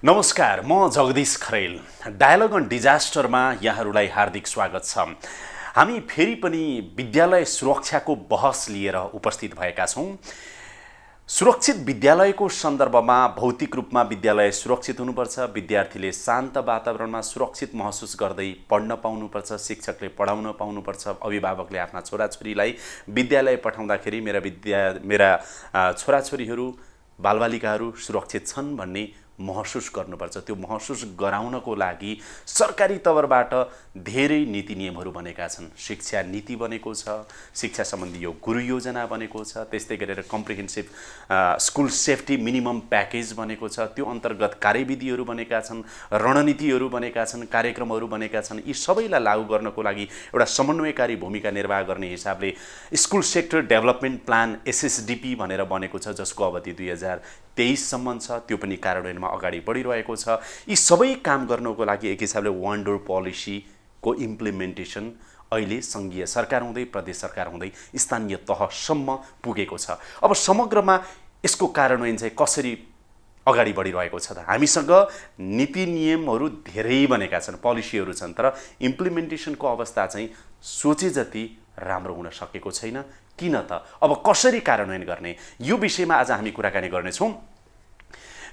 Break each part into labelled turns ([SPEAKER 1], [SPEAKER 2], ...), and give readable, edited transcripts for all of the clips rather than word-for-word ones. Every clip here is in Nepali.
[SPEAKER 1] नमस्कार, म जगदीश खरेल। डायलग अन डिजास्टरमा यहाँहरूलाई हार्दिक स्वागत छ। हामी फेरि पनि विद्यालय सुरक्षाको बहस लिएर उपस्थित भएका छौँ। सुरक्षित विद्यालयको सन्दर्भमा भौतिक रूपमा विद्यालय सुरक्षित हुनुपर्छ, विद्यार्थीले शान्त वातावरणमा सुरक्षित महसुस गर्दै पढ्न पाउनुपर्छ, शिक्षकले पढाउन पाउनुपर्छ, अभिभावकले आफ्ना छोराछोरीलाई विद्यालय पठाउँदाखेरि मेरा छोराछोरीहरू बालबालिकाहरू सुरक्षित छन् भन्ने महसुस गर्नुपर्छ। त्यो महसुस गराउनको लागि सरकारी तवरबाट धेरै नीति नियमहरू बनेका छन्। शिक्षा नीति बनेको छ, शिक्षा सम्बन्धी यो गुरु योजना बनेको छ, त्यस्तै गरेर comprehensive school safety minimum package बनेको छ, त्यो अन्तर्गत कार्यविधिहरू बनेका छन्, रणनीतिहरू बनेका छन्, कार्यक्रमहरू बनेका छन्। यी सबैलाई लागू गर्नको लागि एउटा समन्वयकारी भूमिका निर्वाह गर्ने हिसाबले school sector development plan SSDP भनेर बनेको छ, जसको अवधि 2023सम्म छ। त्यो पनि कार्यान्वयनमा अगाडि बढिरहेको छ। यी सबै काम गर्नको लागि एक हिसाबले वान डोर पोलिसीको इम्प्लिमेन्टेसन अहिले सङ्घीय सरकार हुँदै प्रदेश सरकार हुँदै स्थानीय तहसम्म पुगेको छ। अब समग्रमा यसको कार्यान्वयन चाहिँ कसरी अगाडि बढिरहेको छ त? हामीसँग नीति नियमहरू धेरै बनेका छन्, पोलिसीहरू छन्, तर इम्प्लिमेन्टेसनको अवस्था चाहिँ सोचे जति राम्रो हुन सकेको छैन। किन त? अब कसरी कार्यान्वयन गर्ने, यो विषयमा आज हामी कुराकानी गर्नेछौँ।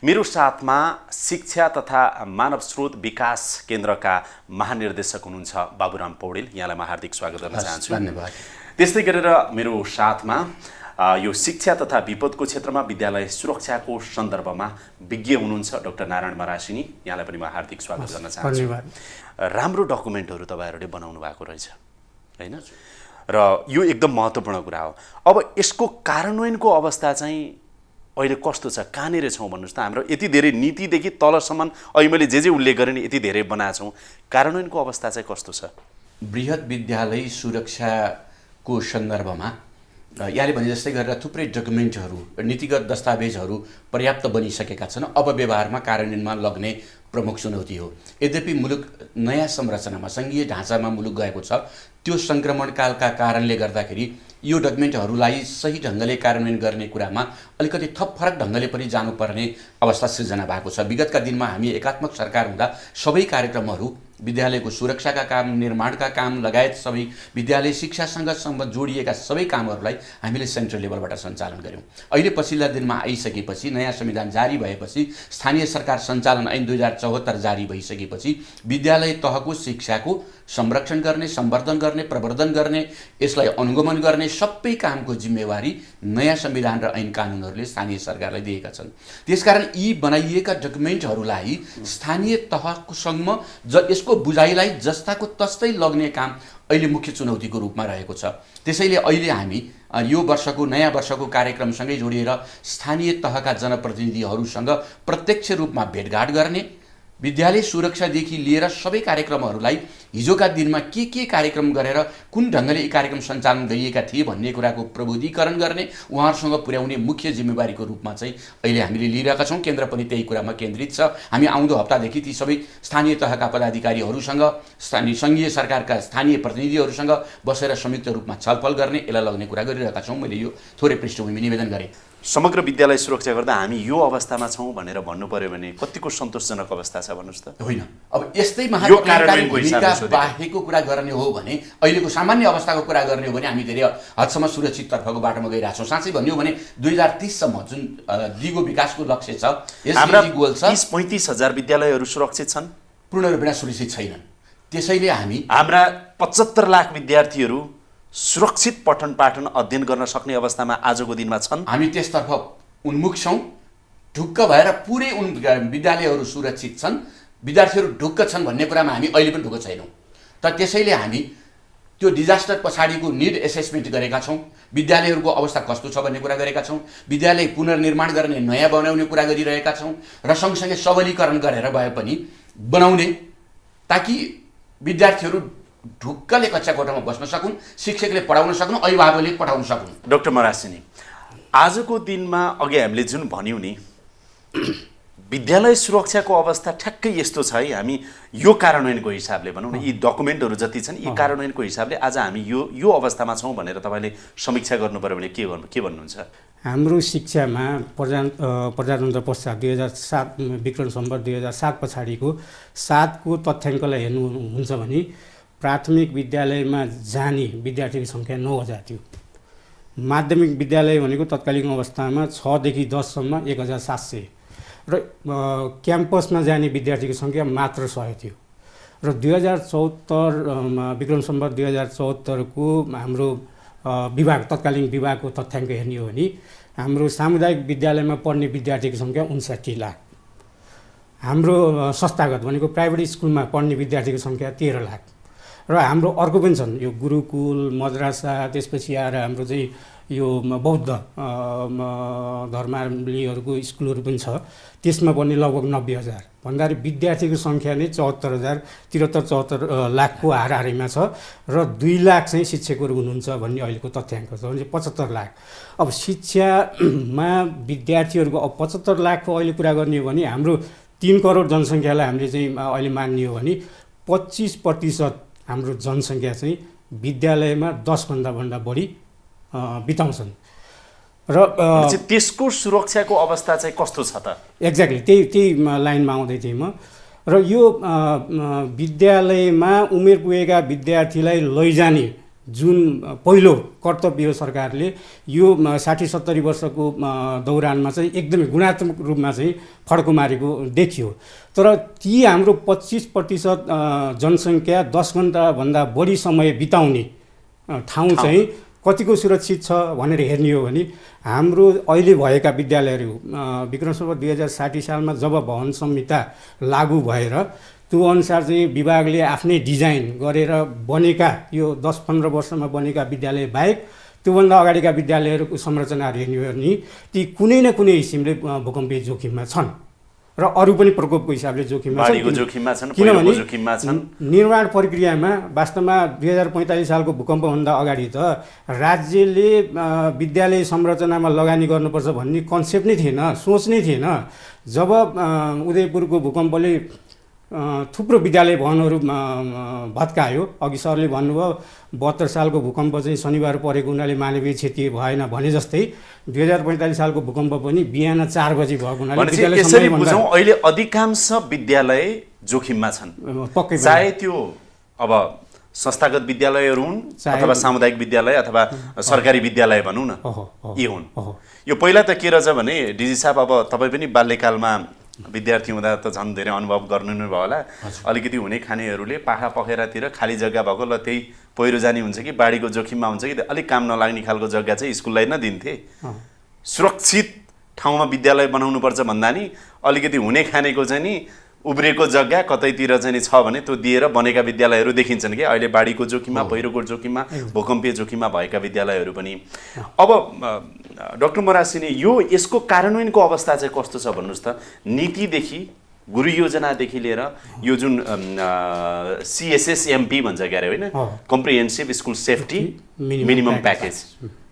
[SPEAKER 1] मेरो साथमा शिक्षा तथा मानव स्रोत विकास केन्द्रका महानिर्देशक हुनुहुन्छ बाबुराम पौडेल। यहाँलाई म हार्दिक स्वागत गर्न चाहन्छु।
[SPEAKER 2] धन्यवाद।
[SPEAKER 1] त्यस्तै गरेर मेरो साथमा यो शिक्षा तथा विपदको क्षेत्रमा विद्यालय सुरक्षाको सन्दर्भमा विज्ञ हुनुहुन्छ डाक्टर नारायण मरासिनी। यहाँलाई पनि म हार्दिक स्वागत गर्न चाहन्छु।
[SPEAKER 2] धन्यवाद।
[SPEAKER 1] राम्रो डकुमेन्टहरू तपाईँहरूले बनाउनु भएको रहेछ, हैन? र यो एकदम महत्त्वपूर्ण कुरा हो। अब यसको कार्यान्वयनको अवस्था चाहिँ अहिले कस्तो छ, कहाँनिर छौँ भन्नुहोस् त? हाम्रो यति धेरै नीतिदेखि तलसम्म अहिले मैले जे उल्लेख गरेँ नि यति धेरै बनाएको छौँ, कार्यान्वयनको अवस्था चाहिँ कस्तो छ?
[SPEAKER 2] बृहत विद्यालय सुरक्षाको सन्दर्भमा यहाँले भने जस्तै गरेर थुप्रै डकुमेन्टहरू, नीतिगत दस्तावेजहरू पर्याप्त बनिसकेका छन्। अब व्यवहारमा कार्यान्वयनमा लग्ने प्रमुख चुनौती हो। यद्यपि मुलुक नयाँ संरचनामा, सङ्घीय ढाँचामा मुलुक गएको छ। त्यो सङ्क्रमणकालका कारणले गर्दाखेरि यो डकुमेन्टहरूलाई सही ढङ्गले कार्यान्वयन गर्ने कुरामा अलिकति थप फरक ढङ्गले पनि जानुपर्ने अवस्था सिर्जना भएको छ। विगतका दिनमा हामी एकात्मक सरकार हुँदा सबै कार्यक्रमहरू, विद्यालयको सुरक्षाका काम, निर्माणका काम लगायत सबै विद्यालय शिक्षासँग जोडिएका सबै कामहरूलाई हामीले सेन्ट्रल लेभलबाट सञ्चालन गऱ्यौँ। अहिले पछिल्ला दिनमा आइसकेपछि, नयाँ संविधान जारी भएपछि, स्थानीय सरकार सञ्चालन ऐन 2074 जारी भइसकेपछि विद्यालय तहको शिक्षाको संरक्षण गर्ने, सम्वर्धन गर्ने, प्रवर्धन गर्ने, यसलाई अनुगमन गर्ने सबै कामको जिम्मेवारी नयाँ संविधान र ऐन कानुनहरूले स्थानीय सरकारलाई दिएका छन्। त्यसकारण यी बनाइएका डकुमेन्टहरूलाई स्थानीय तहसम्म यसको बुझाइलाई जस्ताको तस्तै लग्ने काम अहिले मुख्य चुनौतीको रूपमा रहेको छ। त्यसैले अहिले हामी यो वर्षको नयाँ वर्षको कार्यक्रमसँगै जोडिएर स्थानीय तहका जनप्रतिनिधिहरूसँग प्रत्यक्ष रूपमा भेटघाट गर्ने, विद्यालय सुरक्षादेखि लिएर सबै कार्यक्रमहरूलाई हिजोका दिनमा के कार्यक्रम गरेर कुन ढङ्गले यी कार्यक्रम सञ्चालन गरिएका थिए भन्ने कुराको प्रबुद्धीकरण गर्ने, उहाँहरूसँग पुर्याउने मुख्य जिम्मेवारीको रूपमा चाहिँ अहिले हामीले लिइरहेका छौँ। केन्द्र पनि त्यही कुरामा केन्द्रित छ। हामी आउँदो हप्तादेखि ती सबै स्थानीय तहका पदाधिकारीहरूसँग, स्थानीय सङ्घीय सरकारका स्थानीय प्रतिनिधिहरूसँग बसेर संयुक्त रूपमा छलफल गर्ने, यसलाई लग्ने कुरा गरिरहेका छौँ। मैले यो थोरै पृष्ठभूमि निवेदन गरेँ।
[SPEAKER 1] समग्र विद्यालय सुरक्षा गर्दा हामी यो अवस्थामा छौँ भनेर भन्नु पर्यो भने कतिको सन्तोषजनक अवस्था छ भन्नुहोस् त?
[SPEAKER 2] होइन, अब यस्तै महत्त्वपूर्ण भूमिका बाहेकको कुरा गर्ने हो भने, अहिलेको सामान्य अवस्थाको कुरा गर्ने हो भने हामी धेरै हदसम्म सुरक्षित तर्फको बाटोमा गइरहेछौँ। साँच्चै भन्यो भने 2030सम्म जुन दिगो विकासको लक्ष्य छ, एसडिजी गोल छ,
[SPEAKER 1] 30-35 हजार विद्यालयहरू सुरक्षित छन्,
[SPEAKER 2] पूर्ण रूपमा सुरक्षित छैनन्। त्यसैले
[SPEAKER 1] हाम्रा 75 लाख विद्यार्थीहरू सुरक्षित पठन पाठन अध्ययन गर्न सक्ने अवस्थामा आजको दिनमा छन्।
[SPEAKER 2] हामी त्यसतर्फ उन्मुख छौँ। ढुक्क भएर पुरै विद्यालयहरू सुरक्षित छन्, विद्यार्थीहरू ढुक्क छन् भन्ने कुरामा हामी अहिले पनि ढुक्क छैनौँ। तर त्यसैले हामी त्यो डिजास्टर पछाडिको निड एसेसमेन्ट गरेका छौँ। विद्यालयहरूको अवस्था कस्तो छ भन्ने कुरा गरेका छौँ। विद्यालय पुनर्निर्माण गर्ने, नयाँ बनाउने कुरा गरिरहेका छौँ र सँगसँगै सबलीकरण गरेर भए पनि बनाउने, ताकि विद्यार्थीहरू ढुक्कले कक्षा कोठामा बस्न सकुन्, शिक्षकले पढाउन सक्नु, अभिभावकले पढाउन सक्नु।
[SPEAKER 1] डाक्टर मरासिनी, आजको दिनमा अघि हामीले जुन भन्यौँ नि, विद्यालय सुरक्षाको अवस्था ठ्याक्कै यस्तो छ है। हामी यो कार्यान्वयनको हिसाबले भनौँ न, यी डकुमेन्टहरू जति छन् यी कार्यान्वयनको हिसाबले आज हामी यो अवस्थामा छौँ भनेर तपाईँले समीक्षा गर्नु पर्यो भने के भन्नुहुन्छ?
[SPEAKER 3] हाम्रो शिक्षामा प्रजातन्त्र पश्चात 2007 विक्रम सम्वत 2007 पछाडिको 7को तथ्याङ्कलाई हेर्नुहुन्छ भने प्राथमिक विद्यालयमा जाने विद्यार्थीको सङ्ख्या 9000 थियो। माध्यमिक विद्यालय भनेको तत्कालीन अवस्थामा 6 देखि 10 सम्म 1700 र क्याम्पसमा जाने विद्यार्थीको सङ्ख्या मात्र 100 थियो। र 2074 विक्रम सम्वत 2074 को हाम्रो तत्कालीन विभागको तथ्याङ्क हेर्ने हो भने हाम्रो सामुदायिक विद्यालयमा पढ्ने विद्यार्थीको सङ्ख्या 59 लाख, हाम्रो संस्थागत भनेको प्राइभेट स्कुलमा पढ्ने विद्यार्थीको सङ्ख्या 13 लाख र हाम्रो अर्को पनि छन् यो गुरुकुल मद्रासा, त्यसपछि आएर हाम्रो चाहिँ यो बौद्ध धर्मावलम्बीहरूको स्कुलहरू पनि छ, त्यसमा पनि लगभग 90,000 भन्दाखेरि विद्यार्थीको सङ्ख्या नै 73,000 लाखको हाराहारीमा छ र 2 लाख चाहिँ शिक्षकहरू हुनुहुन्छ भन्ने अहिलेको तथ्याङ्क छ भने 75 लाख। अब शिक्षामा विद्यार्थीहरूको अब 75 लाखको अहिले कुरा गर्ने हो भने हाम्रो 3 करोड जनसङ्ख्यालाई हामीले चाहिँ अहिले मान्ने हो भने 25% हाम्रो जनसङ्ख्या चाहिँ विद्यालयमा 10 भन्दा बढी बिताउँछन् र
[SPEAKER 1] त्यसको सुरक्षाको अवस्था चाहिँ कस्तो छ त?
[SPEAKER 3] एक्ज्याक्टली त्यही लाइनमा आउँदै थिएँ म। र यो विद्यालयमा उमेर पुगेका विद्यार्थीलाई लैजाने जुन पहिलो कर्तव्य सरकारले यो 60-70 वर्षको दौरानमा चाहिँ एकदमै गुणात्मक रूपमा चाहिँ फड्को मारेको देखियो। तर ती हाम्रो 25% जनसङ्ख्या 10 घन्टाभन्दा बढी समय बिताउने ठाउँ चाहिँ कतिको सुरक्षित छ भनेर हेर्ने हो भने हाम्रो अहिले भएका विद्यालयहरू विक्रम सम्वत 2060 सालमा जब भवन संहिता लागू भएर त्यो अनुसार चाहिँ विभागले आफ्नै डिजाइन गरेर बनेका यो 10-15 वर्षमा बनेका विद्यालय बाहेक त्योभन्दा अगाडिका विद्यालयहरूको संरचनाहरू हेर्ने हो भने ती कुनै न कुनै किसिमले भूकम्पीय जोखिममा छन् र अरू पनि प्रकोपको हिसाबले जोखिममा
[SPEAKER 1] छन्।
[SPEAKER 3] किनभने निर्माण प्रक्रियामा वास्तवमा 2045 सालको भूकम्पभन्दा अगाडि त राज्यले विद्यालय संरचनामा लगानी गर्नुपर्छ भन्ने कन्सेप्ट नै थिएन, सोच नै थिएन। जब उदयपुरको भूकम्पले थुप्रो विद्यालय भवनहरू भत्कायो, अघि सरले भन्नुभयो 72 सालको भूकम्प चाहिँ शनिबार परेको हुनाले मानवीय क्षति भएन भने जस्तै 2045 सालको भूकम्प पनि बिहान 4 बजी भएको हुनाले
[SPEAKER 1] यसरी बुझौँ अहिले अधिकांश विद्यालय जोखिममा छन्।
[SPEAKER 3] पक्कै
[SPEAKER 1] चाहे त्यो अब संस्थागत विद्यालयहरू हुन् अथवा सामुदायिक विद्यालय अथवा सरकारी विद्यालय भनौँ न, यी हुन्। यो पहिला त के रहेछ भने डिजी साहब, अब तपाईँ पनि बाल्यकालमा विद्यार्थी हुँदा त झन् धेरै अनुभव गर्नु नै भयो होला। अलिकति हुने खानेहरूले पाखा पखेरातिर खाली जग्गा भएको ल त्यही पहिरो जाने हुन्छ कि बाढीको जोखिममा हुन्छ कि अलिक काम नलाग्ने खालको जग्गा चाहिँ स्कुललाई नै दिन्थे। सुरक्षित ठाउँमा विद्यालय बनाउनुपर्छ भन्दा नि अलिकति हुने खानेको चाहिँ नि उब्रिएको जग्गा कतैतिर चाहिँ छ भने त्यो दिएर बनेका विद्यालयहरू देखिन्छन् कि अहिले बाढीको जोखिममा, पहिरोको जोखिममा, भूकम्पीय जोखिममा भएका विद्यालयहरू पनि। अब डाक्टर मरासिनी, यसको कार्यान्वयनको अवस्था चाहिँ कस्तो छ भन्नुहोस् त? नीतिदेखि गुरु योजनादेखि लिएर यो जुन CSSMP भन्छ क्यारे होइन, comprehensive school safety minimum package,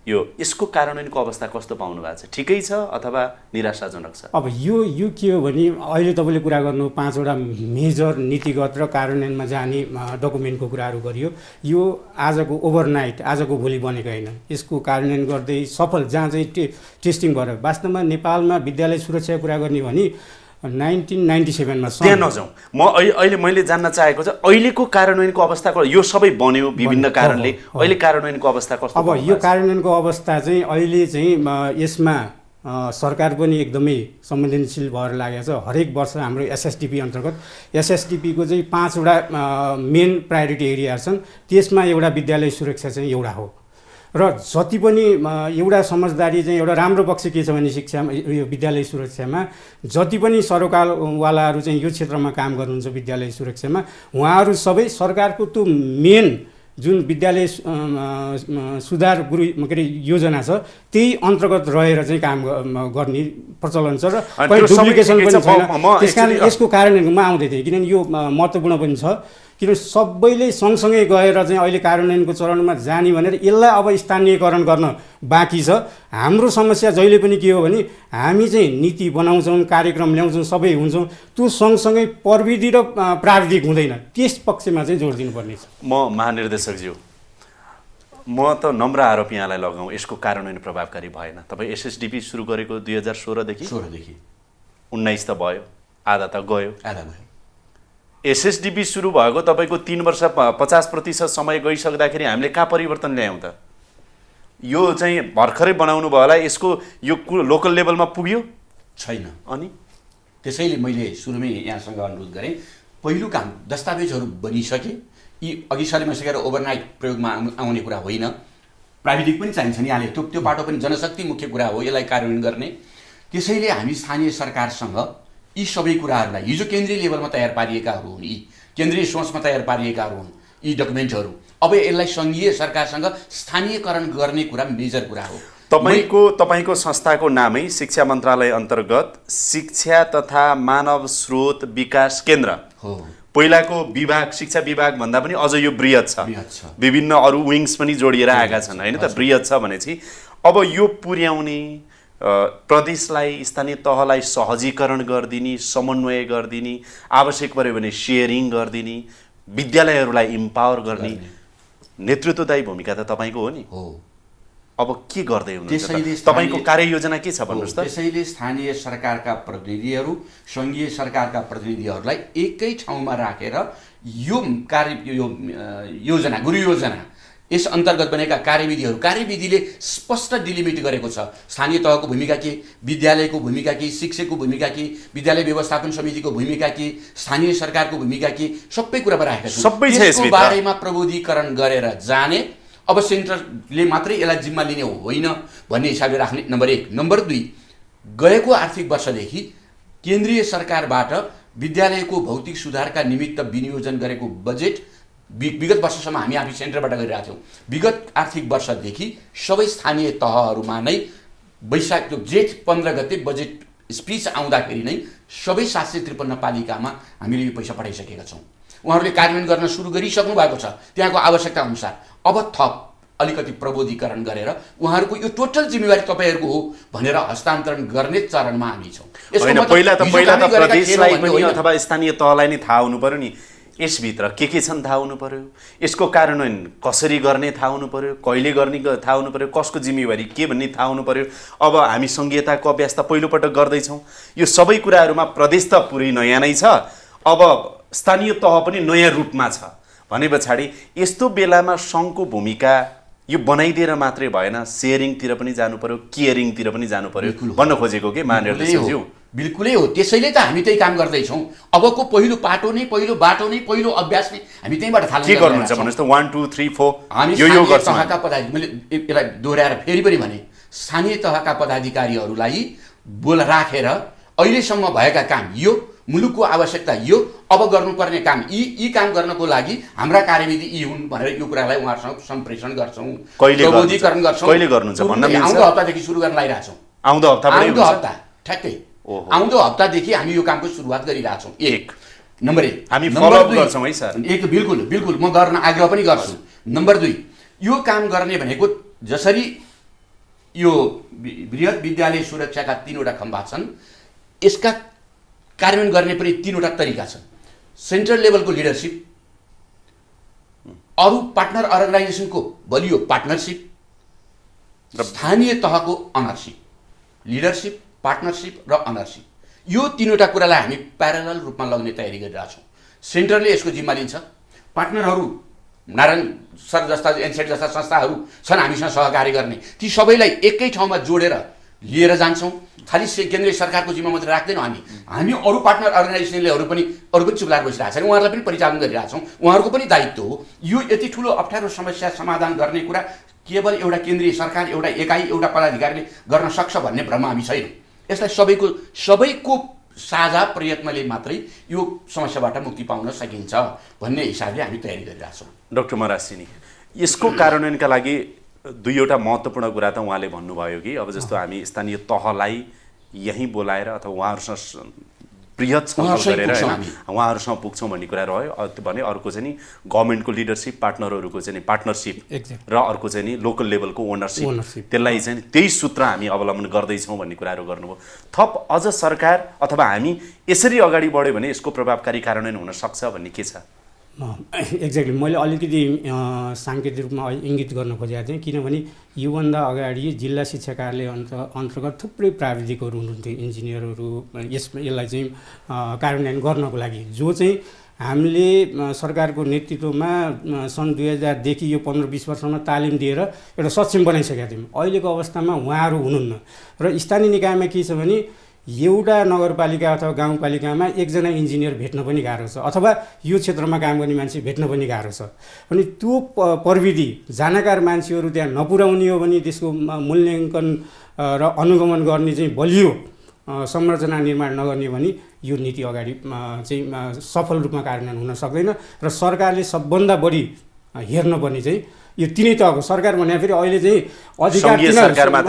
[SPEAKER 1] यसको कार्यान्वयनको अवस्था कस्तो पाउनु भएको छ? ठिकै छ अथवा निराशाजनक छ?
[SPEAKER 3] अब यो के हो भने अहिले तपाईँले कुरा गर्नु 5वटा मेजर नीतिगत र कार्यान्वयनमा जाने डकुमेन्टको कुराहरू गरियो। यो आजको ओभरनाइट, आजको भोलि बनेको होइन। यसको कार्यान्वयन गर्दै सफल जहाँ चाहिँ टेस्टिङ गरेर वास्तवमा नेपालमा विद्यालय सुरक्षाको कुरा गर्ने भने 1997 मा
[SPEAKER 1] त्यहाँ नजाउँ। अहिले मैले जान्न चाहेको चाहिँ अहिलेको कार्यान्वयनको अवस्था यो सबै बन्यो विभिन्न कारणले, अहिले कार्यान्वयनको अवस्था कस्तो?
[SPEAKER 3] अब यो कार्यान्वयनको अवस्था चाहिँ अहिले चाहिँ यसमा सरकार पनि एकदमै संवेदनशील भएर लागेको छ। हरेक वर्ष हाम्रो SSDP अन्तर्गत SSDP को चाहिँ 5वटा मेन प्रायोरिटी एरियाहरू छन्, त्यसमा एउटा विद्यालय सुरक्षा चाहिँ एउटा हो। र जति पनि एउटा समझदारी चाहिँ एउटा राम्रो पक्ष के छ भने शिक्षामा यो विद्यालय सुरक्षामा जति पनि सरकारवालाहरू चाहिँ यो क्षेत्रमा काम गर्नुहुन्छ विद्यालय सुरक्षामा, उहाँहरू सबै सरकारको त्यो मेन जुन विद्यालय सुधार के अरे योजना छ त्यही अन्तर्गत रहेर चाहिँ काम गर्ने प्रचलन छ र डुप्लिकेसन पनि छैन। त्यसकारण यसको कार्यान्वयनमा आउँदै थिएँ, किनभने यो महत्त्वपूर्ण पनि छ। किनभने सबैले सँगसँगै गएर चाहिँ अहिले कार्यान्वयनको चरणमा जाने भनेर यसलाई अब स्थानीयकरण गर्न बाँकी छ। हाम्रो समस्या जहिले पनि के हो भने हामी चाहिँ नीति बनाउँछौँ, कार्यक्रम ल्याउँछौँ, सबै हुन्छौँ, त्यो सँगसँगै प्रविधि र प्राविधिक हुँदैन, त्यस पक्षमा चाहिँ जोड दिनुपर्ने छ।
[SPEAKER 1] म महानिर्देशकज्यू, म त नम्र आरोप यहाँलाई लगाउँ, यसको कार्यान्वयन प्रभावकारी भएन। तपाईँ एसएसडिपी सुरु गरेको 2016देखि 19 त भयो, आधा त गयो। एसएसडिपी सुरु भएको तपाईँको 3 वर्ष 50% समय गइसक्दाखेरि हामीले कहाँ परिवर्तन ल्यायौँ त? यो चाहिँ भर्खरै बनाउनु भयो होला, यसको यो लोकल लेभलमा पुग्यो
[SPEAKER 2] छैन।
[SPEAKER 1] अनि
[SPEAKER 2] त्यसैले मैले सुरुमै यहाँसँग अनुरोध गरेँ, पहिलो काम दस्तावेजहरू बनिसके, यी अघि सकेर ओभरनाइट प्रयोगमा आउने कुरा होइन, प्राविधिक पनि चाहिन्छ नि। यहाँले त्यो बाटो पनि जनशक्ति मुख्य कुरा हो यसलाई कार्यान्वयन गर्ने। त्यसैले हामी स्थानीय सरकारसँग यी सबै कुराहरूलाई, हिजो केन्द्रीय लेभलमा तयार पारिएकाहरू हुन्, यी केन्द्रीय सोचमा तयार पारिएकाहरू हुन् यी डकुमेन्टहरू, अब यसलाई सङ्घीय सरकारसँग स्थानीयकरण गर्ने कुरा मेजर कुरा हो।
[SPEAKER 1] तपाईँको संस्थाको नामै शिक्षा मन्त्रालय अन्तर्गत शिक्षा तथा मानव स्रोत विकास केन्द्र
[SPEAKER 2] हो।
[SPEAKER 1] पहिलाको विभाग शिक्षा विभाग भन्दा पनि अझ यो बृहत छ, विभिन्न अरू विङ्स पनि जोडिएर आएका छन् होइन त, बृहत छ भनेपछि अब यो पुर्याउने प्रदेशलाई, स्थानीय तहलाई सहजीकरण गरिदिने, समन्वय गरिदिने, आवश्यक पर्यो भने सेयरिङ गरिदिने, विद्यालयहरूलाई इम्पावर गर्ने नेतृत्वदायी भूमिका त तपाईँको हो नि। अब के गर्दै हुनुहुन्छ? तपाईँको कार्ययोजना के छ भन्नुहोस् त?
[SPEAKER 2] त्यसैले स्थानीय सरकारका प्रतिनिधिहरू, सङ्घीय सरकारका प्रतिनिधिहरूलाई एकै ठाउँमा राखेर यो योजना, गुरु योजना, यस अन्तर्गत बनेका कार्यविधिले स्पष्ट डिलिमिट गरेको छ। स्थानीय तहको भूमिका के, विद्यालयको भूमिका के, शिक्षकको भूमिका के, विद्यालय व्यवस्थापन समितिको भूमिका के, स्थानीय सरकारको भूमिका के, सबै कुरामा राखेका छन्।
[SPEAKER 1] सबै छ यसको
[SPEAKER 2] बारेमा प्रबोधीकरण गरेर जाने। अब सेन्टरले मात्रै यसलाई जिम्मा लिने होइन भन्ने हिसाबले राख्ने, नम्बर 1। नम्बर 2, गएको आर्थिक वर्षदेखि केन्द्रीय सरकारबाट विद्यालयको भौतिक सुधारका निमित्त विनियोजन गरेको बजेट विगत वर्षसम्म हामी आफै सेन्टरबाट गरिरहेका थियौँ। विगत आर्थिक वर्षदेखि सबै स्थानीय तहहरूमा नै वैशाख जेठ 15 गते बजेट स्पिच आउँदाखेरि नै सबै 753 पालिकामा हामीले यो पैसा पठाइसकेका छौँ। उहाँहरूले कार्यान्वयन गर्न सुरु गरिसक्नु भएको छ त्यहाँको आवश्यकता अनुसार। अब थप अलिकति प्रबोधीकरण गरेर उहाँहरूको यो टोटल जिम्मेवारी तपाईँहरूको हो भनेर हस्तान्तरण गर्ने चरणमा हामी छौँ।
[SPEAKER 1] पहिला त प्रदेशलाई पनि अथवा स्थानीय तहलाई नै थाहा हुनु पर्यो नि, यसभित्र के छन् थाहा हुनु पर्यो, यसको कार्यान्वयन कसरी गर्ने थाहा हुनु पर्यो, कहिले गर्ने थाहा हुनु पर्यो, कसको जिम्मेवारी के भन्ने थाहा हुनु पर्यो। अब हामी सङ्घीयताको अभ्यास त पहिलोपटक गर्दैछौँ। यो सबै कुराहरूमा प्रदेश त पुरै नयाँ नै छ, अब स्थानीय तह पनि नयाँ रूपमा छ भने पछाडि यस्तो बेलामा सङ्घको भूमिका यो बनाइदिएर मात्रै भएन, सेयरिङतिर पनि जानु पर्यो, केयरिङतिर पनि जानु पर्यो भन्न खोजेको के महानिर्देशकज्यू?
[SPEAKER 2] बिल्कुलै हो। त्यसैले त हामी त्यही काम गर्दैछौँ। अबको पहिलो बाटो नै, पहिलो अभ्यास नै हामी त्यहीँबाट थाल्नु।
[SPEAKER 1] के गर्नुहुन्छ भन्नुहोस् त? 1 2 3 4
[SPEAKER 2] हामी यो तहका पदाधिकारी, मैले यसलाई दोहोऱ्याएर फेरि पनि भने, स्थानीय तहका पदाधिकारीहरूलाई राखेर अहिलेसम्म भएका काम यो, मुलुकको आवश्यकता यो, अब गर्नुपर्ने काम यी काम गर्नको लागि हाम्रा कार्यविधि यी हुन् भनेर यो कुरालाई उहाँहरूसँग सम्प्रेषण गर्छौँ, प्रबोधीकरण गर्छौँ।
[SPEAKER 1] कहिले गर्नुहुन्छ भन्न मिल्छ?
[SPEAKER 2] आउँदो हप्तादेखि सुरु गर्न लागिरहेछौँ।
[SPEAKER 1] आउँदो हप्ता
[SPEAKER 2] ठ्याक्कै आउँदो हप्तादेखि हामी यो कामको सुरुवात गरिरहेछौँ। 1 नम्बर 1
[SPEAKER 1] हामी फलोअप गर्छौँ है सर।
[SPEAKER 2] एक बिल्कुल म गर्न आग्रह पनि गर्छु। नम्बर 2, यो काम गर्ने भनेको जसरी यो बृहत विद्यालय सुरक्षाका 3वटा खम्बा छन्, यसका कार्यान्वयन गर्ने पनि 3वटा तरिका छन्। सेन्ट्रल लेभलको लिडरसिप, अरू पार्टनर अर्गनाइजेसनको बलियो पार्टनरसिप, स्थानीय तहको अनरसिप। लिडरसिप, पार्टनरसिप र अनरसिप, यो 3वटा कुरालाई हामी प्यारलल रूपमा लग्ने तयारी गरिरहेछौँ। सेन्टरले यसको जिम्मा लिन्छ। पार्टनरहरू नारायण सर जस्ता, एनसेट जस्ता संस्थाहरू छन् हामीसँग सहकार्य गर्ने, ती सबैलाई एकै ठाउँमा जोडेर लिएर जान्छौँ। खालि केन्द्रीय सरकारको जिम्मा मात्रै राख्दैनौँ हामी अरू पार्टनर अर्गनाइजेसनले पनि चुप लागेर बसिरहेको छन्, उहाँहरूलाई पनि परिचालन गरिरहेछौँ। उहाँहरूको पनि दायित्व हो। यो यति ठुलो अप्ठ्यारो समस्या समाधान गर्ने कुरा केवल एउटा केन्द्रीय सरकार, एउटा एकाइ, एउटा पदाधिकारीले गर्न सक्छ भन्ने भ्रम हामी छैन। यसलाई सबैको साझा प्रयत्नले मात्रै यो समस्याबाट मुक्ति पाउन सकिन्छ भन्ने हिसाबले हामी तयारी गरिरहेछौँ।
[SPEAKER 1] डाक्टर मरासिनी, यसको कार्यान्वयनका लागि 2वटा महत्त्वपूर्ण कुरा त उहाँले भन्नुभयो कि अब जस्तो हामी स्थानीय तहलाई यहीँ बोलाएर अथवा उहाँहरूसँग बृहत छलफल
[SPEAKER 2] उहाँहरूसँग
[SPEAKER 1] गरेर
[SPEAKER 2] पुग्छौँ
[SPEAKER 1] होइन उहाँहरूसँग पुग्छौँ भन्ने कुरा रह्यो। भने अर्को चाहिँ नि गभर्मेन्टको लिडरसिप, पार्टनरहरूको चाहिँ नि पार्टनरसिप र अर्को चाहिँ नि लोकल लेभलको ओनरसिप, त्यसलाई चाहिँ त्यही सूत्र हामी अवलम्बन गर्दैछौँ भन्ने कुराहरू गर्नुभयो। थप अझ सरकार अथवा हामी यसरी अगाडि बढ्यो भने यसको प्रभावकारी कार्यान्वयन हुन सक्छ भन्ने के छ?
[SPEAKER 3] एक्ज्याक्टली मैले अलिकति साङ्केतिक रूपमा इङ्गित गर्न खोजेको थिएँ, किनभने योभन्दा अगाडि जिल्ला शिक्षा कार्यालय अन्तर्गत थुप्रै प्राविधिकहरू हुनुहुन्थ्यो, इन्जिनियरहरू, यसलाई चाहिँ कार्यान्वयन गर्नको लागि, जो चाहिँ हामीले सरकारको नेतृत्वमा सन् 2000देखि यो 15-20 वर्षमा तालिम दिएर एउटा सक्षम बनाइसकेका थियौँ। अहिलेको अवस्थामा उहाँहरू हुनुहुन्न र स्थानीय निकायमा के छ भने एउटा नगरपालिका अथवा गाउँपालिकामा एकजना इन्जिनियर भेट्न पनि गाह्रो छ, अथवा यो क्षेत्रमा काम गर्ने मान्छे भेट्न पनि गाह्रो छ। अनि त्यो प्रविधि जानकार मान्छेहरू त्यहाँ नपुर्याउने हो भने त्यसको मूल्याङ्कन र अनुगमन गर्ने चाहिँ बलियो संरचना निर्माण नगर्ने भने यो नीति अगाडि चाहिँ सफल रूपमा कार्यान्वयन हुन सक्दैन। र सरकारले सबभन्दा बढी हेर्नुपर्ने चाहिँ यो तिनै तहको सरकार भने फेरि अहिले चाहिँ अधिकार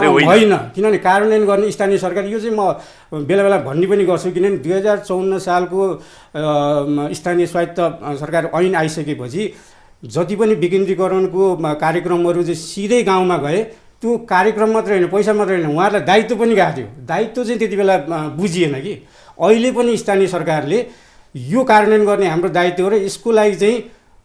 [SPEAKER 3] होइन, किनभने कार्यान्वयन गर्ने स्थानीय सरकार। यो चाहिँ म बेला बेला भन्ने पनि गर्छु, किनभने 2054 सालको स्थानीय स्वायत्त सरकार ऐन आइसकेपछि जति पनि विकेन्द्रीकरणको कार्यक्रमहरू चाहिँ सिधै गाउँमा गए, त्यो कार्यक्रम मात्रै होइन, पैसा मात्रै होइन, उहाँहरूलाई दायित्व पनि गएको थियो। दायित्व चाहिँ त्यति बेला बुझिएन कि अहिले पनि स्थानीय सरकारले यो कार्यान्वयन गर्ने हाम्रो दायित्व हो र यसको लागि चाहिँ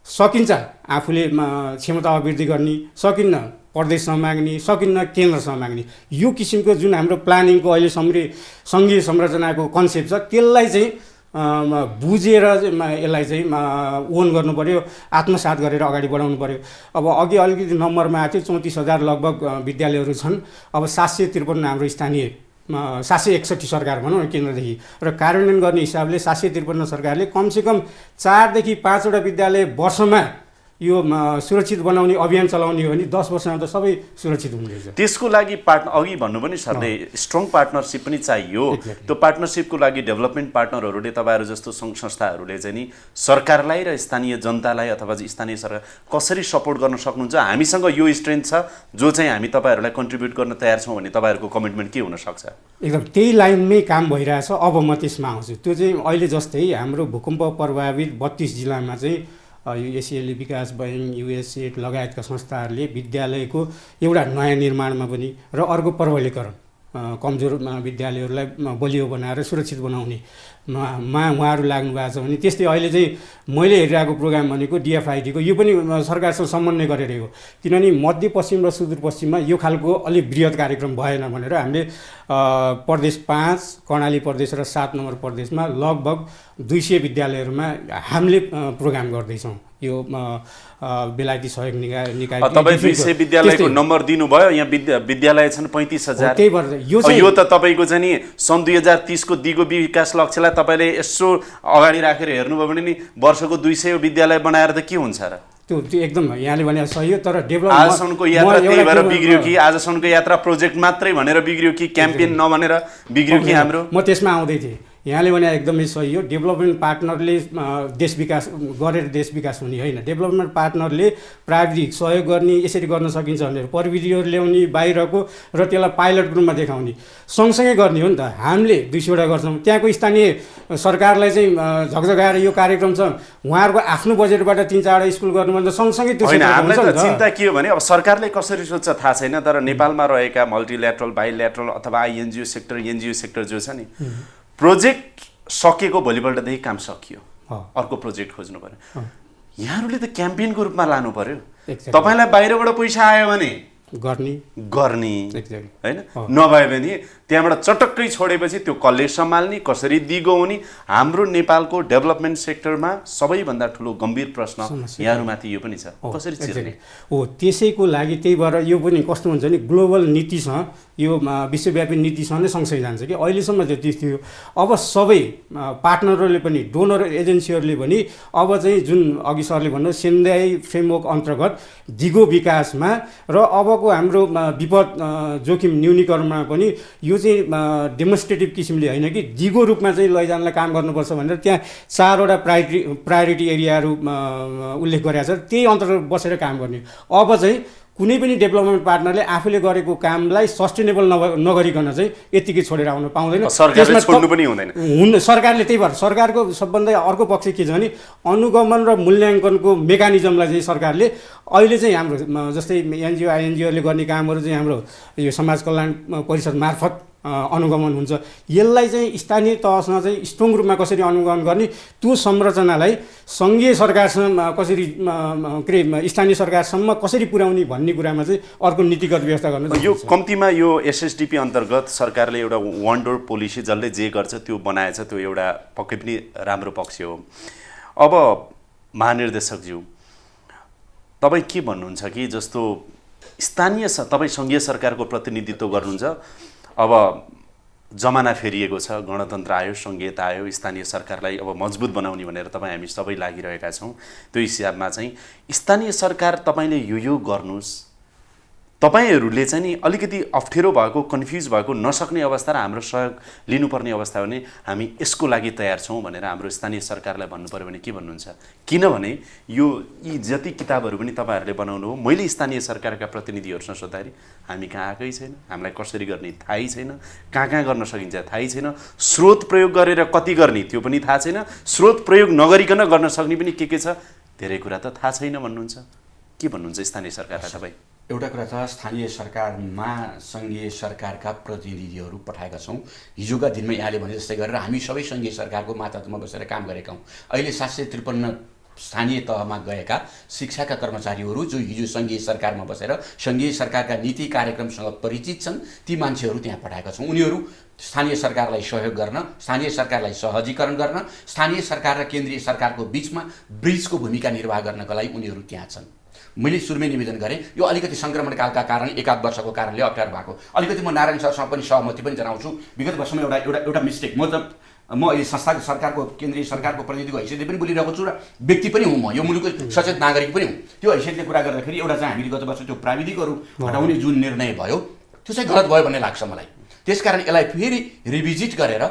[SPEAKER 3] सकिन्छ आफूले क्षमता अभिवृद्धि गर्ने, सकिन्न प्रदेशसँग माग्ने, सकिन्न केन्द्रसँग माग्ने। यो किसिमको जुन हाम्रो प्लानिङको अहिले सङ्घीय संरचनाको कन्सेप्ट छ त्यसलाई चाहिँ बुझेर यसलाई चाहिँ ओन गर्नु पऱ्यो, आत्मसात गरेर अगाडि बढाउनु पऱ्यो। अब अघि अलिकति नम्बरमा आएको थियो 34,000 लगभग विद्यालयहरू छन्। अब 753 हाम्रो स्थानीय 761 सरकार भनौँ न केन्द्रदेखि, र कार्यान्वयन गर्ने हिसाबले 753 सरकारले कमसेकम 4 देखि 5 वटा विद्यालय वर्षमा यो सुरक्षित बनाउने अभियान चलाउने हो भने 10 वर्षमा त सबै सुरक्षित हुनेछ।
[SPEAKER 1] त्यसको लागि अघि भन्नु पनि सरले स्ट्रङ पार्टनरसिप पनि चाहियो। त्यो पार्टनरसिपको लागि डेभलपमेन्ट पार्टनरहरूले, तपाईँहरू जस्तो सङ्घ संस्थाहरूले चाहिँ नि सरकारलाई र स्थानीय जनतालाई अथवा स्थानीय सरकार कसरी सपोर्ट गर्न सक्नुहुन्छ? हामीसँग यो स्ट्रेन्थ छ जो चाहिँ हामी तपाईँहरूलाई कन्ट्रिब्युट गर्न तयार छौँ भने तपाईँहरूको कमिटमेन्ट के हुनसक्छ?
[SPEAKER 3] एकदम त्यही लाइनमै काम भइरहेछ। अब म त्यसमा आउँछु। त्यो चाहिँ अहिले जस्तै हाम्रो भूकम्प प्रभावित 32 जिल्लामा चाहिँ यो एसियाली विकास बैङ्क, युएसएड लगायतका संस्थाहरूले विद्यालयको एउटा नयाँ निर्माणमा पनि र अर्को प्रबलीकरण, कमजोर विद्यालयहरूलाई बलियो बनाएर सुरक्षित बनाउने उहाँहरू लाग्नु भएको छ भने त्यस्तै अहिले चाहिँ मैले हेरिरहेको प्रोग्राम भनेको डिएफआइडीको, यो पनि सरकारसँग समन्वय गरेर हो। किनभने मध्यपश्चिम र सुदूरपश्चिममा यो खालको अलिक बृहत कार्यक्रम भएन भनेर हामीले प्रदेश 5, कर्णाली प्रदेश र 7 नम्बर प्रदेशमा लगभग 200 विद्यालयहरूमा हामीले प्रोग्राम गर्दैछौँ। यो बेलायती सहयोग निकाय
[SPEAKER 1] तपाईँ 200 विद्यालयको नम्बर दिनुभयो, यहाँ विद्यालय छन् 35,000।
[SPEAKER 3] त्यही भएर
[SPEAKER 1] यो त तपाईँको चाहिँ नि सन् 2030 को दिगो विकास लक्ष्यलाई तपाईँले यसो अगाडि राखेर हेर्नुभयो भने नि वर्षको 200 विद्यालय बनाएर त के हुन्छ र?
[SPEAKER 3] त्यो एकदम यहाँले भने सही हो, तर डेभलप
[SPEAKER 1] आजसम्मको यात्रा त्यही भएर बिग्रियो कि आजसम्मको यात्रा प्रोजेक्ट मात्रै भनेर बिग्रियो कि क्याम्पेन नभनेर बिग्रियो कि हाम्रो?
[SPEAKER 3] म त्यसमा आउँदै थिएँ। यहाँले भने एकदमै सही हो। डेभलपमेन्ट पार्टनरले देश विकास गरेर देश विकास हुने होइन, डेभलपमेन्ट पार्टनरले प्राविधिक सहयोग गर्ने, यसरी गर्न सकिन्छ भनेर प्रविधिहरू ल्याउने बाहिरको र त्यसलाई पाइलट रूपमा देखाउने सँगसँगै गर्ने हो नि त। हामीले 200 वटा गर्छौँ, त्यहाँको स्थानीय सरकारलाई चाहिँ झकझगाएर यो कार्यक्रम छ, उहाँहरूको आफ्नो बजेटबाट 3-4 वटा स्कुल गर्नुभन्दा सँगसँगै त्यो
[SPEAKER 1] हामीलाई त चिन्ता के हो भने अब सरकारले कसरी सोच्छ थाहा छैन, तर नेपालमा रहेका मल्टिल्याटरल, बाइल्याटरल अथवा एनजिओ सेक्टर जो छ नि, प्रोजेक्ट सकेको भोलिपल्टदेखि काम सकियो, अर्को प्रोजेक्ट खोज्नु पर्यो। यहाँहरूले त क्याम्पेनको रूपमा लानु पर्यो। तपाईँलाई बाहिरबाट पैसा आयो भने गर्ने होइन, नभए भने त्यहाँबाट चटक्कै छोडेपछि त्यो कसले सम्हाल्ने, कसरी दिगो हुने? हाम्रो नेपालको डेभलपमेन्ट सेक्टरमा सबैभन्दा ठुलो गम्भीर प्रश्न यहाँहरूमाथि यो पनि छ, कसरी चिर्ने
[SPEAKER 3] हो। त्यसैको लागि त्यही भएर यो पनि कस्तो हुन्छ नि, ग्लोबल नीतिसँग यो विश्वव्यापी नीतिसँग नै सँगसँगै जान्छ कि अहिलेसम्म जति थियो। अब सबै पार्टनरहरूले पनि, डोनर एजेन्सीहरूले पनि अब चाहिँ जुन अघि सरले भन्नु सेन्दाई फ्रेमवर्क अन्तर्गत दिगो विकासमा र अबको हाम्रो विपद जोखिम न्यूनीकरणमा पनि यो चाहिँ डेमोन्स्ट्रेटिभ किसिमले होइन कि दिगो रूपमा चाहिँ लैजानलाई काम गर्नुपर्छ भनेर त्यहाँ 4 वटा प्रायोरिटी एरियाहरू उल्लेख गरेका छ, त्यही अन्तर्गत बसेर काम गर्ने। अब चाहिँ कुनै पनि डेभलपमेन्ट पार्टनरले आफूले गरेको कामलाई सस्टेनेबल नगरिकन चाहिँ यतिकै छोडेर आउन पाउँदैन।
[SPEAKER 1] सरकारले छोड्नु पनि हुँदैन।
[SPEAKER 3] सरकारले त्यही भएर सरकारको सबभन्दा अर्को पक्ष के छ भने अनुगमन र मूल्याङ्कनको मेकानिजमलाई चाहिँ सरकारले अहिले चाहिँ हाम्रो जस्तै एनजिओ आइएनजिओले गर्ने कामहरू चाहिँ हाम्रो यो समाज कल्याण परिषद मार्फत अनुगमन हुन्छ। यसलाई चाहिँ स्थानीय तहसँग चाहिँ स्ट्रङ रूपमा कसरी अनुगमन गर्ने, त्यो संरचनालाई सङ्घीय सरकारसँग कसरी के अरे स्थानीय सरकारसम्म कसरी पुर्याउने भन्ने कुरामा चाहिँ अर्को नीतिगत व्यवस्था गर्नु।
[SPEAKER 1] यो कम्तीमा यो एसएसडिपी अन्तर्गत सरकारले एउटा वान डोर पोलिसी जसले जे गर्छ त्यो बनाएछ, त्यो एउटा पक्कै पनि राम्रो पक्ष हो। अब महानिर्देशकज्यू, तपाईँ के भन्नुहुन्छ कि जस्तो स्थानीय तपाईँ सङ्घीय सरकारको प्रतिनिधित्व गर्नुहुन्छ, अब जमाना फेरिएको छ, गणतन्त्र आयो, सङ्घीयता आयो, स्थानीय सरकारलाई अब मजबुत बनाउने भनेर तपाईँ हामी सबै लागिरहेका छौँ। त्यो हिसाबमा चाहिँ स्थानीय सरकार तपाईँले यो गर्नुहोस्, तपाईँहरूले चाहिँ नि अलिकति अप्ठ्यारो भएको, कन्फ्युज भएको, नसक्ने अवस्था र हाम्रो सहयोग लिनुपर्ने अवस्था भने हामी यसको लागि तयार छौँ भनेर हाम्रो स्थानीय सरकारलाई भन्नु पऱ्यो भने के भन्नुहुन्छ? किनभने यी जति किताबहरू पनि तपाईँहरूले बनाउनु हो, मैले स्थानीय सरकारका प्रतिनिधिहरूसँग सोद्धाखेरि हामी कहाँ आएकै छैन, हामीलाई कसरी गर्ने थाहै छैन, कहाँ गर्न सकिन्छ थाहै छैन, स्रोत प्रयोग गरेर कति गर्ने त्यो पनि थाहा छैन, स्रोत प्रयोग नगरिकन गर्न सक्ने पनि के छ धेरै कुरा त थाहा छैन भन्नुहुन्छ। के भन्नुहुन्छ स्थानीय सरकारलाई तपाईँ?
[SPEAKER 2] एउटा कुरा त स्थानीय सरकारमा सङ्घीय सरकारका प्रतिनिधिहरू पठाएका छौँ। हिजोका दिनमा यहाँले भने जस्तै गरेर हामी सबै सङ्घीय सरकारको मातहतमा बसेर काम गरेका हौँ। अहिले 753 स्थानीय तहमा गएका शिक्षाका कर्मचारीहरू जो हिजो सङ्घीय सरकारमा बसेर सङ्घीय सरकारका नीति कार्यक्रमसँग परिचित छन्, ती मान्छेहरू त्यहाँ पठाएका छौँ। उनीहरू स्थानीय सरकारलाई सहयोग गर्न, स्थानीय सरकारलाई सहजीकरण गर्न, स्थानीय सरकार र केन्द्रीय सरकारको बिचमा ब्रिजको भूमिका निर्वाह गर्नका लागि उनीहरू त्यहाँ छन्। मैले सुरुमै निवेदन गरेँ, यो अलिकति सङ्क्रमणकालका कारण एकाध वर्षको कारणले अप्ठ्यारो भएको। अलिकति म नारायण सरसँग पनि सहमति पनि जनाउँछु। विगत वर्षमा एउटा मिस्टेक, म अहिले संस्थाको सरकारको केन्द्रीय सरकारको प्रतिनिधिको हैसियतले पनि बोलिरहेको छु र व्यक्ति पनि हुँ, म यो मुलुकको सचेत नागरिक पनि हुँ। त्यो हैसियतले कुरा गर्दाखेरि एउटा चाहिँ हामीले गत वर्ष त्यो प्राविधिकहरू हटाउने जुन निर्णय भयो त्यो चाहिँ गलत भयो भन्ने लाग्छ मलाई। त्यसकारण यसलाई फेरि रिभिजिट गरेर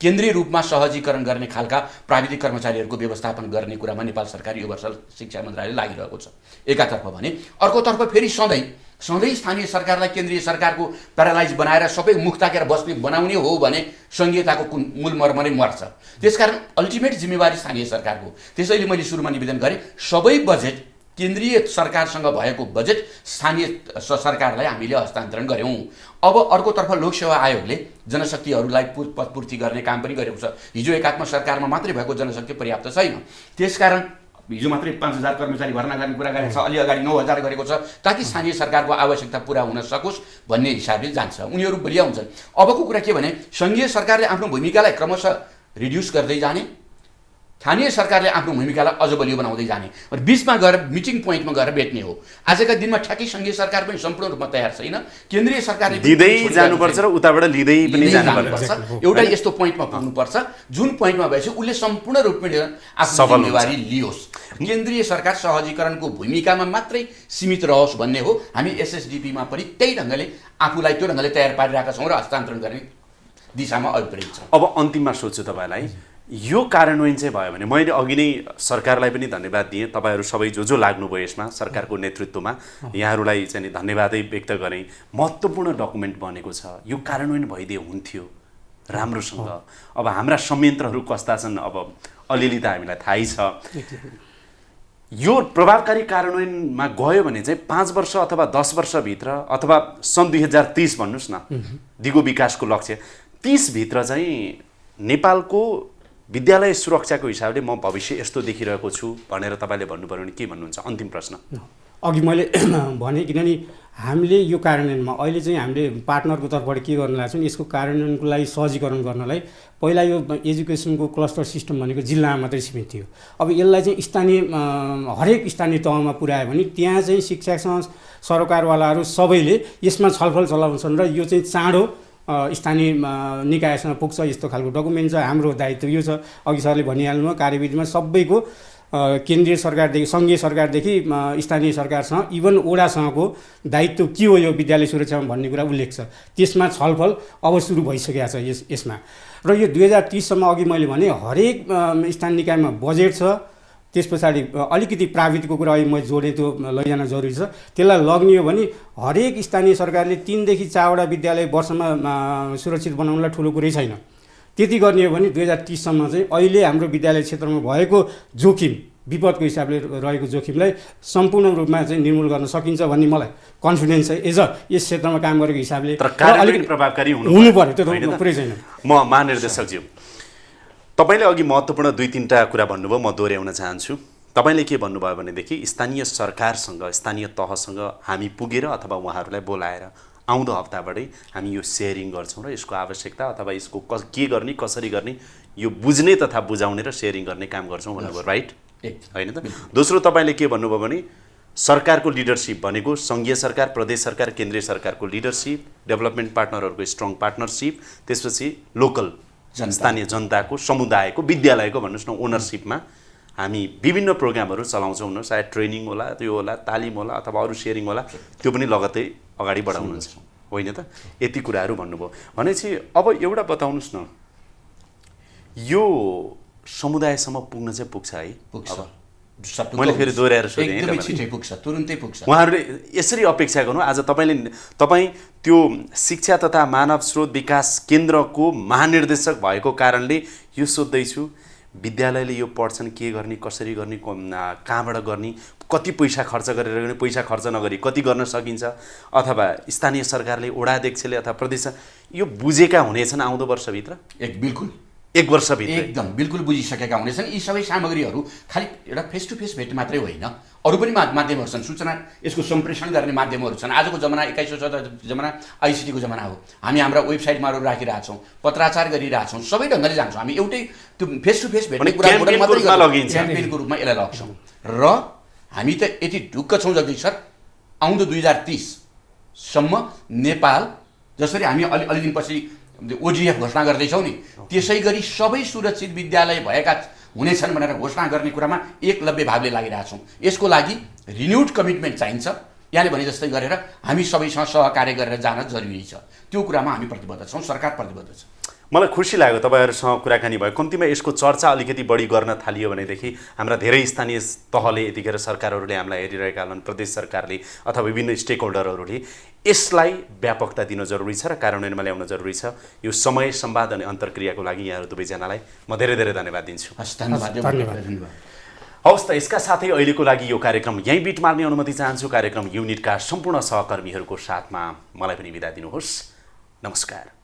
[SPEAKER 2] केन्द्रीय रूपमा सहजीकरण गर्ने खालका प्राविधिक कर्मचारीहरूको व्यवस्थापन गर्ने कुरामा नेपाल सरकार यो वर्ष शिक्षा मन्त्रालय लागिरहेको छ एकातर्फ भने, अर्कोतर्फ फेरि सधैँ स्थानीय सरकारलाई केन्द्रीय सरकारको प्यारालाइज बनाएर सबै मुख ताकेर बस्ने बनाउने हो भने सङ्घीयताको मूल मर्म नै मर्छ। त्यसकारण अल्टिमेट जिम्मेवारी स्थानीय सरकारको। त्यसैले मैले सुरुमा निवेदन गरेँ, सबै बजेट केन्द्रीय सरकारसँग भएको बजेट स्थानीय सरकारलाई हामीले हस्तान्तरण गऱ्यौँ। अब अर्कोतर्फ लोकसेवा आयोगले जनशक्तिहरूलाई पदपूर्ति गर्ने काम पनि गरेको छ। हिजो एकात्म सरकारमा मात्रै भएको जनशक्ति पर्याप्त छैन। त्यसकारण हिजो मात्रै 5000 कर्मचारी भर्ना गर्ने कुरा गरेको छ, अलि अगाडि 9000 गरेको छ, ताकि स्थानीय सरकारको आवश्यकता पुरा हुन सकोस् भन्ने हिसाबले जान्छ। उनीहरू बलिया हुन्छन्। अबको कुरा के भने सङ्घीय सरकारले आफ्नो भूमिकालाई क्रमशः रिड्युस गर्दै जाने, स्थानीय सरकारले आफ्नो भूमिकालाई अझ बलियो बनाउँदै जाने र बिचमा गएर मिटिङ पोइन्टमा गएर भेट्ने हो। आजका दिनमा ठ्याक्कै सङ्घीय सरकार पनि सम्पूर्ण रूपमा तयार छैन। केन्द्रीय सरकारले
[SPEAKER 1] दिँदै जानुपर्छ र उताबाट लिँदै पनि जानुपर्छ।
[SPEAKER 2] एउटा यस्तो पोइन्टमा पुग्नुपर्छ जुन पोइन्टमा भएपछि उसले सम्पूर्ण रूपमा आफ्नो जिम्मेवारी लियोस्। केन्द्रीय सरकार सहजीकरणको भूमिकामा मात्रै सीमित रहोस् भन्ने हो। हामी एसएसडिपीमा पनि त्यही ढङ्गले आफूलाई त्यो ढङ्गले तयार पारिरहेका छौँ र हस्तान्तरण गर्ने दिशामा अभिप्रेत छ।
[SPEAKER 1] अब अन्तिममा सोध्छु तपाईँलाई, यो कार्यान्वयन चाहिँ भयो भने, मैले अघि नै सरकारलाई पनि धन्यवाद दिएँ, तपाईँहरू सबै जो लाग्नुभयो यसमा सरकारको नेतृत्वमा, यहाँहरूलाई चाहिँ धन्यवादै व्यक्त गरेँ। महत्त्वपूर्ण डकुमेन्ट बनेको छ, यो कार्यान्वयन भइदिए हुन्थ्यो राम्रोसँग। अब हाम्रा संयन्त्रहरू कस्ता छन् अब अलिअलि त हामीलाई थाहै छ। यो प्रभावकारी कार्यान्वयनमा गयो भने चाहिँ 5 वर्ष अथवा 10 वर्षभित्र अथवा सन् 2030 भन्नुहोस् न, दिगो विकासको लक्ष्य 30 भित्र चाहिँ नेपालको विद्यालय सुरक्षाको हिसाबले म भविष्य यस्तो देखिरहेको छु भनेर तपाईँले भन्नु पर्यो भने के भन्नुहुन्छ? अन्तिम प्रश्न।
[SPEAKER 3] अघि मैले भने, किनभने हामीले यो कार्यान्वयनमा अहिले चाहिँ हामीले पार्टनरको तर्फबाट के गर्न लाग्छ भने यसको कार्यान्वयनको लागि सहजीकरण गर्नलाई पहिला यो एजुकेसनको क्लस्टर सिस्टम भनेको जिल्लामा मात्रै सीमित थियो। अब यसलाई चाहिँ हरेक स्थानीय तहमा पुर्यायो भने त्यहाँ चाहिँ शिक्षासँग सरकारवालाहरू सबैले यसमा छलफल चलाउँछन् र यो चाहिँ चाँडो स्थानीय निकायसँग पुग्छ। यस्तो खालको डकुमेन्ट छ। हाम्रो दायित्व यो छ, अघि सरले भनिहाल्नु, कार्यविधिमा सबैको केन्द्रीय सरकारदेखि सङ्घीय सरकारदेखि स्थानीय सरकारसँग इभन वडासँगको दायित्व के हो यो विद्यालय सुरक्षामा भन्ने कुरा उल्लेख छ। त्यसमा छलफल अब सुरु भइसकेको छ यसमा। र यो 2030 सम्म अघि मैले भने हरेक स्थानीय निकायमा बजेट छ, त्यस पछाडि अलिकति प्राविधिकको कुरा अहिले मैले जोडेँ त्यो लैजान जरुरी छ। त्यसलाई लग्ने हो भने हरेक स्थानीय सरकारले 3 देखि 4वटा विद्यालय वर्षमा सुरक्षित बनाउनलाई ठुलो कुरै छैन। त्यति गर्ने हो भने 2030 सम्म चाहिँ अहिले हाम्रो विद्यालय क्षेत्रमा भएको जोखिम, विपदको हिसाबले रहेको जोखिमलाई सम्पूर्ण रूपमा चाहिँ निर्मूल गर्न सकिन्छ भन्ने मलाई कन्फिडेन्स छ। यस क्षेत्रमा काम गरेको हिसाबले
[SPEAKER 1] अलिकति प्रभावकारी
[SPEAKER 3] हुनु पर्यो, त्यो पुरै छैन।
[SPEAKER 1] म महानिर्देशकज्यू, तपाईँले अघि महत्त्वपूर्ण 2-3टा कुरा भन्नुभयो, म दोहोऱ्याउन चाहन्छु। तपाईँले के भन्नुभयो भनेदेखि स्थानीय सरकारसँग, स्थानीय तहसँग हामी पुगेर अथवा उहाँहरूलाई बोलाएर आउँदो हप्ताबाटै हामी यो सेयरिङ गर्छौँ र यसको आवश्यकता अथवा यसको के गर्ने, कसरी गर्ने, यो बुझ्ने तथा बुझाउने र सेयरिङ गर्ने काम गर्छौँ भन्नुभयो, राइट? होइन त? दोस्रो तपाईँले के भन्नुभयो भने सरकारको लिडरसिप भनेको सङ्घीय सरकार, प्रदेश सरकार, केन्द्रीय सरकारको लिडरसिप, डेभलपमेन्ट पार्टनरहरूको स्ट्रङ पार्टनरसिप, त्यसपछि लोकल स्थानीय जनताको, समुदायको, विद्यालयको भन्नुहोस् न ओनरसिपमा हामी विभिन्न प्रोग्रामहरू चलाउँछौँ न, सायद ट्रेनिङ होला, त्यो होला, तालिम होला अथवा अरू सेयरिङ होला, त्यो पनि लगत्तै अगाडि बढाउनुहुन्छ, होइन त? यति कुराहरू भन्नुभयो भनेपछि अब एउटा बताउनुहोस् न, यो समुदायसम्म पुग्न चाहिँ पुग्छ है?
[SPEAKER 2] पुग्छ।
[SPEAKER 1] मैले फेरि दोहोऱ्याएर सोधेँ,
[SPEAKER 2] एकदमै छिटै पुग्छ, तुरुन्तै पुग्छ।
[SPEAKER 1] उहाँहरूले यसरी अपेक्षा गर्नु, आज तपाईँ त्यो शिक्षा तथा मानव स्रोत विकास केन्द्रको महानिर्देशक भएको कारणले यो सोध्दैछु, विद्यालयले यो पढ्छन्, के गर्ने, कसरी गर्ने, कहाँबाट गर्ने, कति पैसा खर्च गरेर गर्ने, पैसा खर्च नगरी कति गर्न सकिन्छ, अथवा स्थानीय सरकारले, वडा अध्यक्षले अथवा प्रदेश यो बुझेका हुनेछन् आउँदो वर्षभित्र?
[SPEAKER 2] बिल्कुल
[SPEAKER 1] 1 वर्षभित्र
[SPEAKER 2] एकदम बिल्कुल बुझिसकेका हुनेछन्। यी सबै सामग्रीहरू खालि एउटा फेस टु फेस भेट मात्रै होइन, अरू पनि माध्यमहरू छन्, सूचना यसको सम्प्रेषण गर्ने माध्यमहरू छन्। आजको जमाना 21औं जमाना आइसिटीको जमाना हो। हामी हाम्रा वेबसाइटमा राखिरहेछौँ, पत्राचार गरिरहेछौँ, सबै ढङ्गले जान्छौँ हामी। एउटै त्यो फेस टु फेस भेट्ने कुरा क्याम्पेनको रूपमा यसलाई लग्छौँ। र हामी त यति ढुक्क छौँ जगदीश सर, आउँदो 2030 सम्म नेपाल जसरी हामी अलि दिनपछि ओजिएफ घोषणा गर्दैछौँ नि, त्यसै गरी सबै सुरक्षित विद्यालय भएका हुनेछन् भनेर घोषणा गर्ने कुरामा एकलव्य भावले लागिरहेछौँ। यसको लागि रिन्युड कमिटमेन्ट चाहिन्छ। यहाँले भने जस्तै गरेर हामी सबैसँग सहकार्य गरेर जान जरुरी छ। त्यो कुरामा हामी प्रतिबद्ध छौँ, सरकार प्रतिबद्ध छ।
[SPEAKER 1] मलाई खुसी लाग्यो तपाईँहरूसँग कुराकानी भयो। कम्तीमा यसको चर्चा अलिकति बढी गर्न थालियो भनेदेखि हाम्रा धेरै स्थानीय तहले, यतिखेर सरकारहरूले हामीलाई हेरिरहेका होलान्, प्रदेश सरकारले अथवा विभिन्न स्टेक होल्डरहरूले यसलाई व्यापकता दिन जरुरी छ र कार्यान्वयनमा ल्याउन जरुरी छ। यो समय, संवाद अनि अन्तर्क्रियाको लागि यहाँहरू दुवैजनालाई म धेरै धेरै धन्यवाद दिन्छु।
[SPEAKER 2] धन्यवाद।
[SPEAKER 1] हवस् त, यसका साथै अहिलेको लागि यो कार्यक्रम यहीँ बिट मार्ने अनुमति चाहन्छु। कार्यक्रम युनिटका सम्पूर्ण सहकर्मीहरूको साथमा मलाई पनि बिदा दिनुहोस्। नमस्कार।